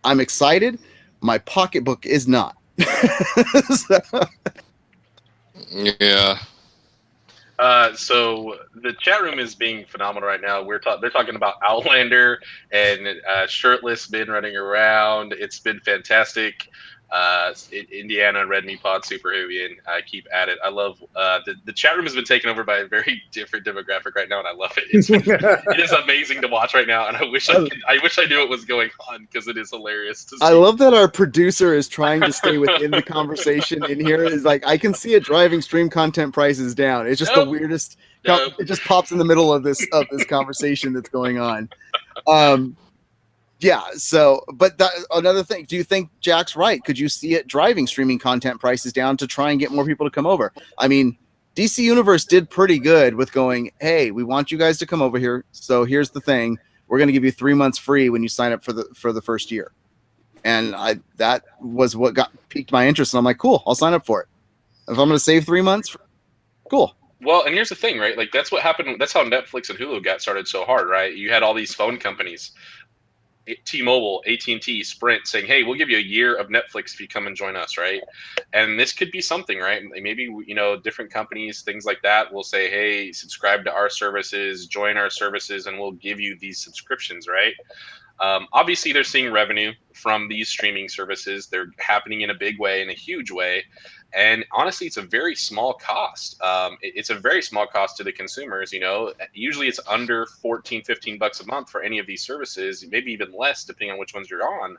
I'm excited. My pocketbook is not. So. Yeah. So the chat room is being phenomenal right now. They're talking about Outlander and shirtless men running around. It's been fantastic. Indiana and Red Meat Pod Super Heavy, and I keep at it. I love the chat room has been taken over by a very different demographic right now, and I love it. It is amazing to watch right now, and I wish I knew what was going on because it is hilarious to see. I love that our producer is trying to stay within the conversation in here. Is like, I can see it driving stream content prices down. It's just the weirdest. It just pops in the middle of this conversation that's going on. Yeah. So, but another thing, do you think Jack's right? Could you see it driving streaming content prices down to try and get more people to come over? I mean, DC Universe did pretty good with going, hey, we want you guys to come over here. So here's the thing. We're going to give you 3 months free when you sign up for the first year. And that was what piqued my interest. And I'm like, cool, I'll sign up for it. If I'm going to save 3 months, cool. Well, and here's the thing, right? Like, that's what happened. That's how Netflix and Hulu got started so hard, right? You had all these phone companies, T-Mobile, AT&T, Sprint, saying, hey, we'll give you a year of Netflix if you come and join us, right? And this could be something, right? Maybe, different companies, things like that, will say, hey, subscribe to our services, join our services, and we'll give you these subscriptions, right? Obviously, they're seeing revenue from these streaming services. They're happening in a big way, in a huge way. And honestly, it's a very small cost. It's a very small cost to the consumers. Usually it's under 14, 15 bucks a month for any of these services, maybe even less, depending on which ones you're on.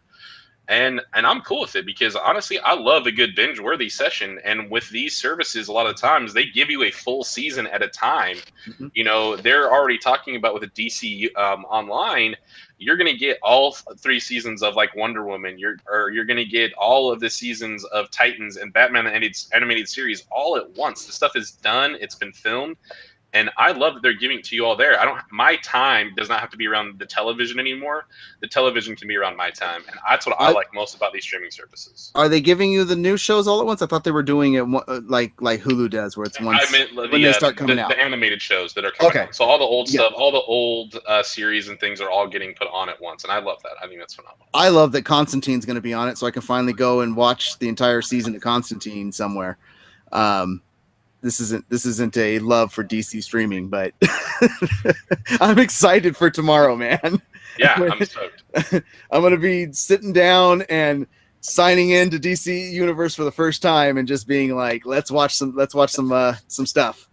And I'm cool with it because honestly, I love a good binge worthy session. And with these services, a lot of times they give you a full season at a time. Mm-hmm. They're already talking about with a DC Online, you're going to get all 3 seasons of like Wonder Woman. You're going to get all of the seasons of Titans and Batman animated series all at once. The stuff is done. It's been filmed. And I love that they're giving it to you all there. My time does not have to be around the television anymore. The television can be around my time. And that's what I like most about these streaming services. Are they giving you the new shows all at once? I thought they were doing it like Hulu does, where it's once when they start coming out. The animated shows that are coming out. So all the old stuff, all the old series and things are all getting put on at once. And I love that. I think that's phenomenal. I love that Constantine's going to be on it, so I can finally go and watch the entire season of Constantine somewhere. This isn't a love for DC streaming, but I'm excited for tomorrow, man. Yeah, I'm stoked. I'm gonna be sitting down and signing into DC Universe for the first time and just being like, let's watch some stuff.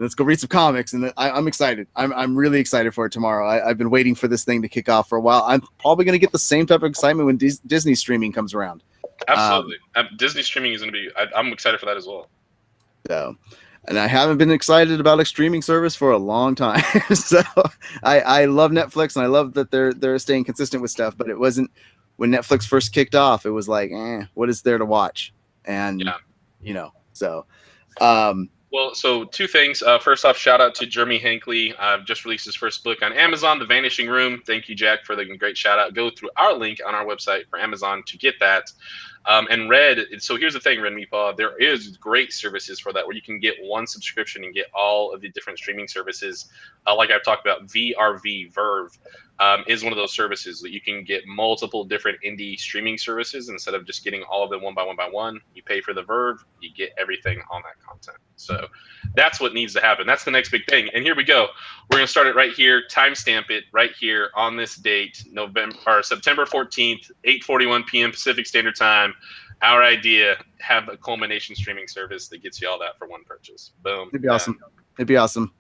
Let's go read some comics, and I'm excited. I'm really excited for it tomorrow. I've been waiting for this thing to kick off for a while. I'm probably gonna get the same type of excitement when Disney streaming comes around. Absolutely, Disney streaming is gonna be. I'm excited for that as well. So, and I haven't been excited about a streaming service for a long time. So I love Netflix, and I love that they're staying consistent with stuff. But it wasn't when Netflix first kicked off. It was like, what is there to watch? And so. Well, so 2 things. First off, shout out to Jeremy Hankley. Just released his first book on Amazon, The Vanishing Room. Thank you, Jack, for the great shout out. Go through our link on our website for Amazon to get that. And Red, so here's the thing, Red Meatball, there is great services for that where you can get one subscription and get all of the different streaming services. Like I've talked about, Verve is one of those services that you can get multiple different indie streaming services instead of just getting all of them one by one. You pay for the Verve, you get everything on that content. So that's what needs to happen. That's the next big thing. And here we go. We're going to start it right here, timestamp it right here on this date, September 14th, 8:41 p.m. Pacific Standard Time. Our idea, have a culmination streaming service that gets you all that for one purchase. Boom. It'd be awesome. It'd be awesome.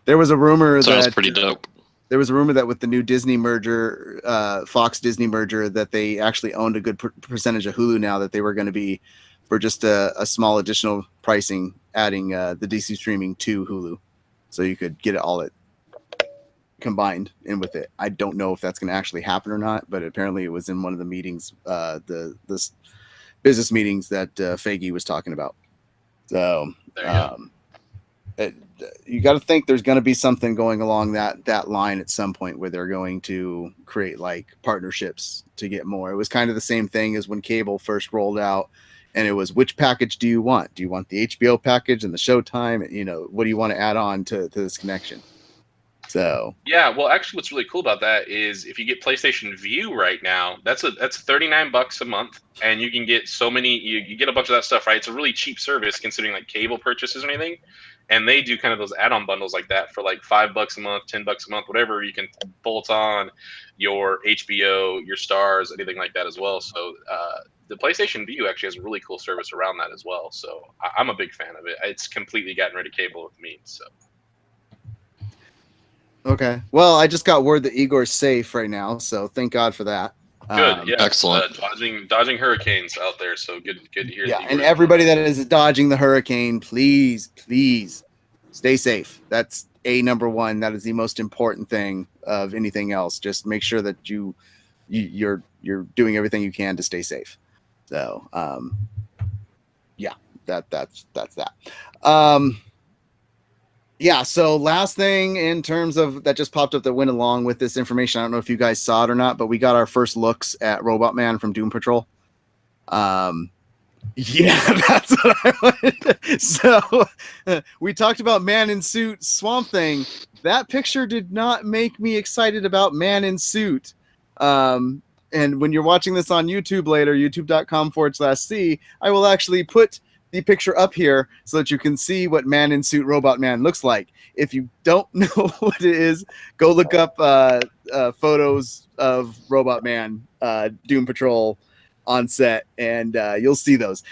There was a rumor Sounds pretty dope. There was a rumor that with the new Disney merger, Fox Disney merger, that they actually owned a good percentage of Hulu now, that they were going to be, for just a small additional pricing, adding the DC streaming to Hulu. So you could get it all combined in with it. I don't know if that's going to actually happen or not, but apparently it was in one of the meetings, the business meetings that Feige was talking about. So you got to think there's going to be something going along that line at some point where they're going to create like partnerships to get more. It was kind of the same thing as when cable first rolled out, and it was, which package do you want? Do you want the HBO package and the Showtime? What do you want to add on to this connection? So yeah, well, actually, what's really cool about that is if you get PlayStation View right now, that's $39 a month, and you can get so many. You get a bunch of that stuff, right? It's a really cheap service considering like cable purchases or anything, and they do kind of those add-on bundles like that for like $5 a month, $10 a month, whatever. You can bolt on your HBO, your Stars, anything like that as well. So the PlayStation View actually has a really cool service around that as well. So I'm a big fan of it. It's completely gotten rid of cable with me. So. Okay. Well, I just got word that Igor's safe right now, so thank God for that. Good. Yeah. Excellent. Dodging hurricanes out there. So good to hear. Yeah, and everybody that is dodging the hurricane, please stay safe. That's number one. That is the most important thing of anything else. Just make sure that you're doing everything you can to stay safe. So, yeah, that's that. Yeah, so last thing in terms of that just popped up that went along with this information. I don't know if you guys saw it or not, but we got our first looks at Robot Man from Doom Patrol. Yeah, that's what I wanted. So we talked about Man in Suit Swamp Thing. That picture did not make me excited about Man in Suit. And when you're watching this on YouTube later, youtube.com/C, I will actually put the picture up here so that you can see what Man in Suit Robot Man looks like. If you don't know what it is, go look up photos of Robot Man Doom Patrol on set, and you'll see those.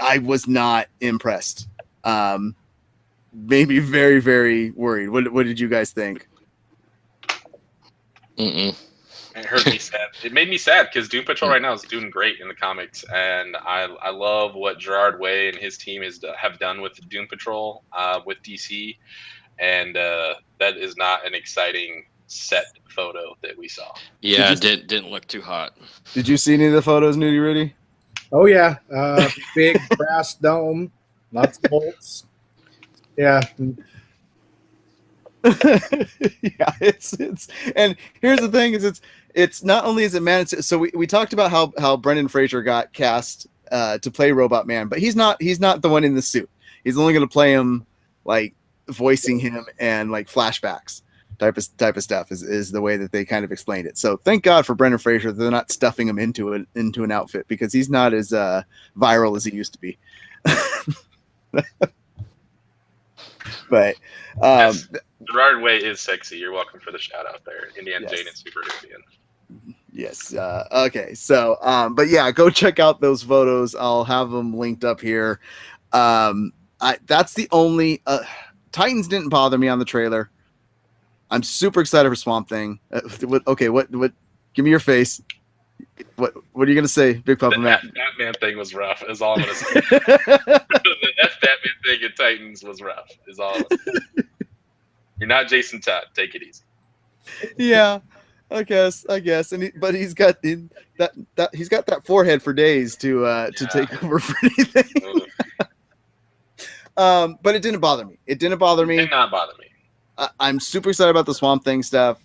I was not impressed. Made me very, very worried. What did you guys think? Mm-mm. It hurt me sad. It made me sad because Doom Patrol right now is doing great in the comics, and I love what Gerard Way and his team have done with Doom Patrol with DC, and that is not an exciting set photo that we saw. Yeah, didn't look too hot. Did you see any of the photos, Nudie Rudy? Oh yeah, big brass dome, lots of bolts. Yeah. Yeah, it's and here's the thing is it's not only is it Man, so we talked about how Brendan Fraser got cast to play Robot Man, but he's not the one in the suit. He's only going to play him like voicing him and like flashbacks type of stuff is the way that they kind of explained it. So thank God for Brendan Fraser they're not stuffing him into an outfit, because he's not as viral as he used to be. But Yes. Gerard Way is sexy. You're welcome for the shout out there. Indiana Yes. Jane and Super Indian. Yes. Okay. So, but yeah, go check out those photos. I'll have them linked up here. That's the only Titans didn't bother me on the trailer. I'm super excited for Swamp Thing. Okay. What? Give me your face. What are you gonna say, Big Papa Matt? That Batman thing was rough. Is all I'm gonna say. That Batman thing in Titans was rough. Is all I'm gonna say. You're not Jason Todd. Take it easy. Yeah, I guess. And but he's got that forehead for days to take over for anything. But it didn't bother me. It didn't bother me. It did not bother me. I'm super excited about the Swamp Thing stuff.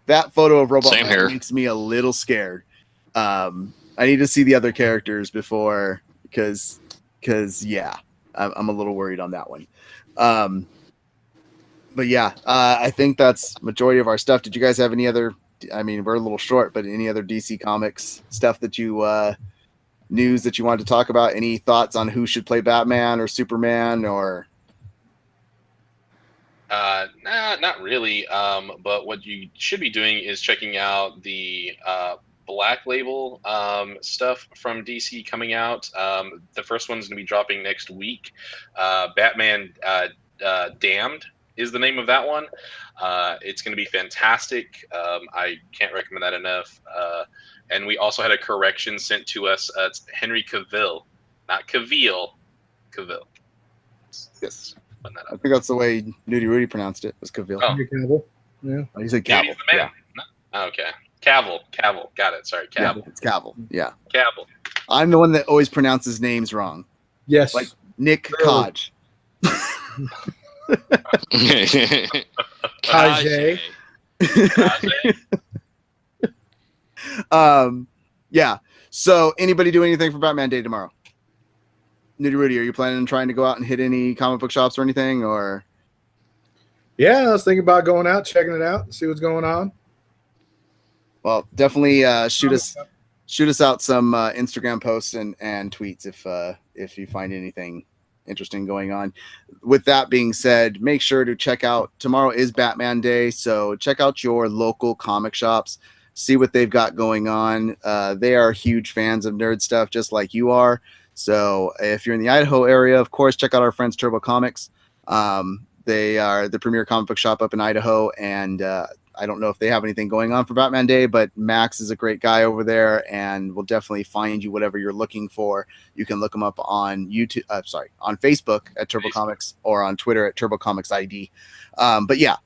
That photo of Robot Same Man here. makes me a little scared. I need to see the other characters before, because yeah, I'm a little worried on that one. But yeah, I think that's majority of our stuff. Did you guys have any other? I mean, we're a little short, but any other DC Comics stuff that you news that you wanted to talk about? Any thoughts on who should play Batman or Superman or? Nah, not really. But what you should be doing is checking out the Black Label stuff from DC coming out. The first one's going to be dropping next week. Batman Damned is the name of that one. It's going to be fantastic. I can't recommend that enough. And we also had a correction sent to us. It's Henry Cavill, not Cavill. Cavill. Yes. Putting that I up. think that's the way Nudie Rudy pronounced it. Was Cavill. Oh. Henry Cavill. Yeah. Oh, he said Yeah, Cavill. he's the man. Yeah. No? Okay. Cavill. Got it. Sorry. Yeah, Cavill. it's Cavill. Yeah. Cavill. I'm the one that always pronounces names wrong. Yes. Like Nick Really? Kaj. Kajay. Yeah. So anybody do anything for Batman Day tomorrow? Nudie Rudy, are you planning on trying to go out and hit any comic book shops or anything? Or Yeah, I was thinking about going out, checking it out, see what's going on. well, definitely shoot us out some Instagram posts and tweets if you find anything interesting going on. With that being said, make sure to check out, tomorrow is Batman Day, so check out your local comic shops, see what they've got going on. They are huge fans of nerd stuff just like you are. So if you're in the Idaho area, of course, check out our friends Turbo Comics. They are the premier comic book shop up in Idaho, and I don't know if they have anything going on for Batman Day, but Max is a great guy over there and will definitely find you whatever you're looking for. You can look him up on YouTube, on Facebook at Turbo Comics, or on Twitter at Turbo Comics ID. But yeah,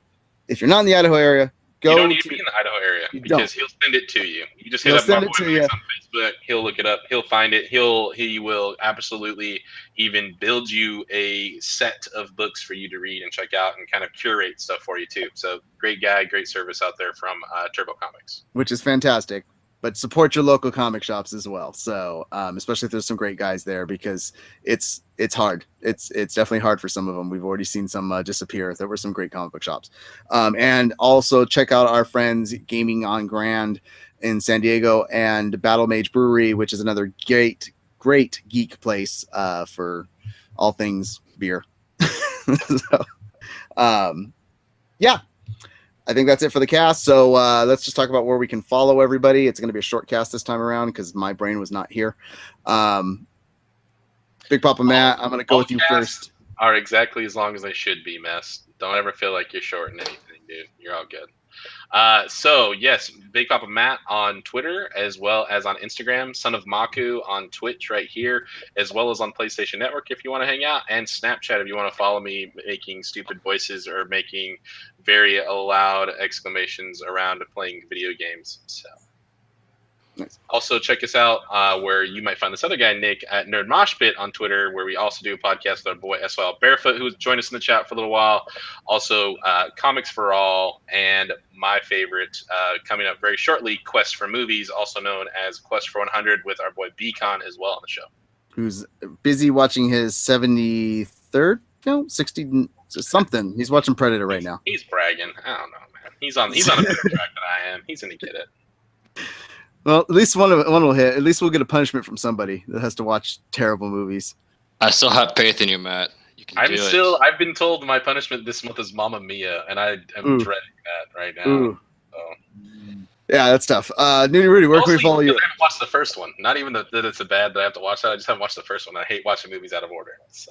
if you're not in the Idaho area, go. You don't need to be in the Idaho area You because don't. he'll send it to you. You just He'll hit up send my it boy to you. Max on Facebook. He'll look it up. He'll find it. He will absolutely even build you a set of books for you to read and check out and kind of curate stuff for you too. So great guy, great service out there from Turbo Comics. Which is fantastic. But support your local comic shops as well. So especially if there's some great guys there, because it's hard. It's definitely hard for some of them. We've already seen some disappear. There were some great comic book shops. And also check out our friends Gaming on Grand in San Diego and Battle Mage Brewery, which is another great great geek place for all things beer. So, yeah, I think that's it for the cast. So let's just talk about where we can follow everybody. It's going to be a short cast this time around because my brain was not here. Big Papa Matt, I'm going to go with you first. Are exactly as long as they should be, Mess. Don't ever feel like you're shorting anything, dude. You're all good. So yes, Big Papa Matt on Twitter as well as on Instagram, Son of Maku on Twitch right here, as well as on PlayStation Network if you want to hang out, and Snapchat if you want to follow me making stupid voices or making very loud exclamations around playing video games. So nice. Also check us out where you might find this other guy, Nick, at Nerd Mosh Pit on Twitter, where we also do a podcast with our boy SYL Barefoot, who's joined us in the chat for a little while. Also, Comics for All, and my favorite coming up very shortly, Quest for Movies, also known as Quest for 100, with our boy Beacon as well on the show. Who's busy watching his 73rd, no, 60 something. He's watching Predator right now. He's bragging. I don't know, man. He's on a better track than I am. He's gonna get it. Well, at least one will hit. At least we'll get a punishment from somebody that has to watch terrible movies. I still have faith in you, Matt. You can do it. I've been told my punishment this month is Mamma Mia, and I am dreading that right now. So. Yeah, that's tough. Nudie Rudy, where can we follow you? I haven't watched the first one. Not even that it's a bad that I have to watch that. I just haven't watched the first one. I hate watching movies out of order. So.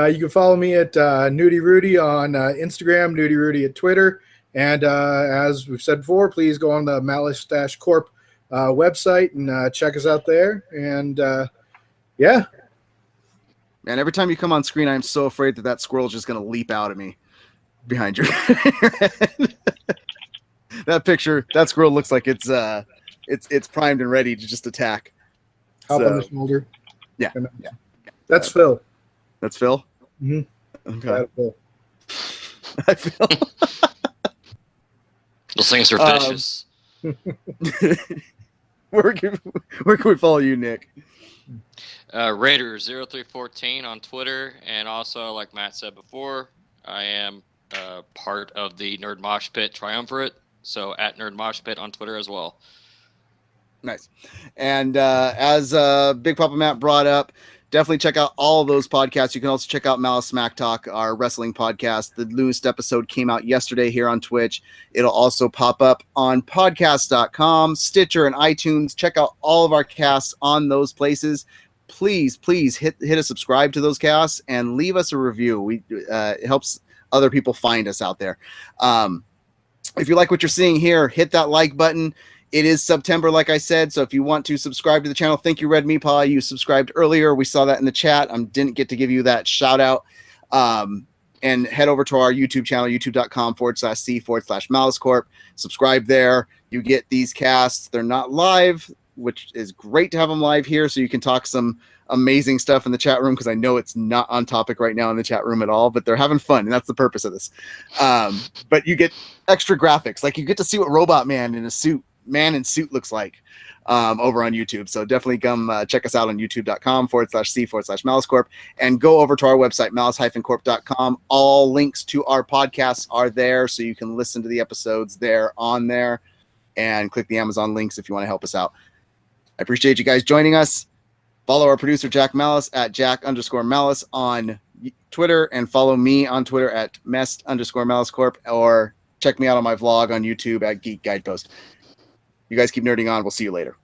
You can follow me at Nudie Rudy on Instagram, Nudie Rudy at Twitter. And as we've said before, please go on the Malice-Corp website and check us out there. And yeah. Man, every time you come on screen, I'm so afraid that squirrel's just going to leap out at me behind your head. That picture, that squirrel looks like it's primed and ready to just attack. Hop on the shoulder. Yeah. That's Phil. That's Phil? Mm-hmm. Okay. Phil. I feel. Those things are vicious. Where can we follow you, Nick? Raider0314 on Twitter, and also, like Matt said before, I am part of the Nerd Mosh Pit Triumvirate, so at Nerd Mosh Pit on Twitter as well. Nice. And as Big Papa Matt brought up, definitely check out all of those podcasts. You can also check out Malice Smack Talk, our wrestling podcast. The newest episode came out yesterday here on Twitch. It'll also pop up on podcast.com, Stitcher, and iTunes. Check out all of our casts on those places. Please hit a subscribe to those casts and leave us a review. It helps other people find us out there. If you like what you're seeing here, hit that like button. It is September, like I said, so if you want to subscribe to the channel, thank you, Red Meepaw. You subscribed earlier. We saw that in the chat. Didn't get to give you that shout out. And head over to our YouTube channel, youtube.com/c/MaliceCorp. Subscribe there. You get these casts. They're not live, which is great to have them live here so you can talk some amazing stuff in the chat room, because I know it's not on topic right now in the chat room at all, but they're having fun, and that's the purpose of this. But you get extra graphics. Like, you get to see what Robot Man in suit looks like over on YouTube. So definitely come check us out on youtube.com/c/MaliceCorp, and go over to our website, malice-corp.com. All links to our podcasts are there, so you can listen to the episodes there on there, and click the Amazon links if you want to help us out. I appreciate you guys joining us. Follow our producer, Jack Malice, at Jack_Malice on Twitter, and follow me on Twitter at Mest_MaliceCorp, or check me out on my vlog on YouTube at Geek Guidepost. You guys keep nerding on. We'll see you later.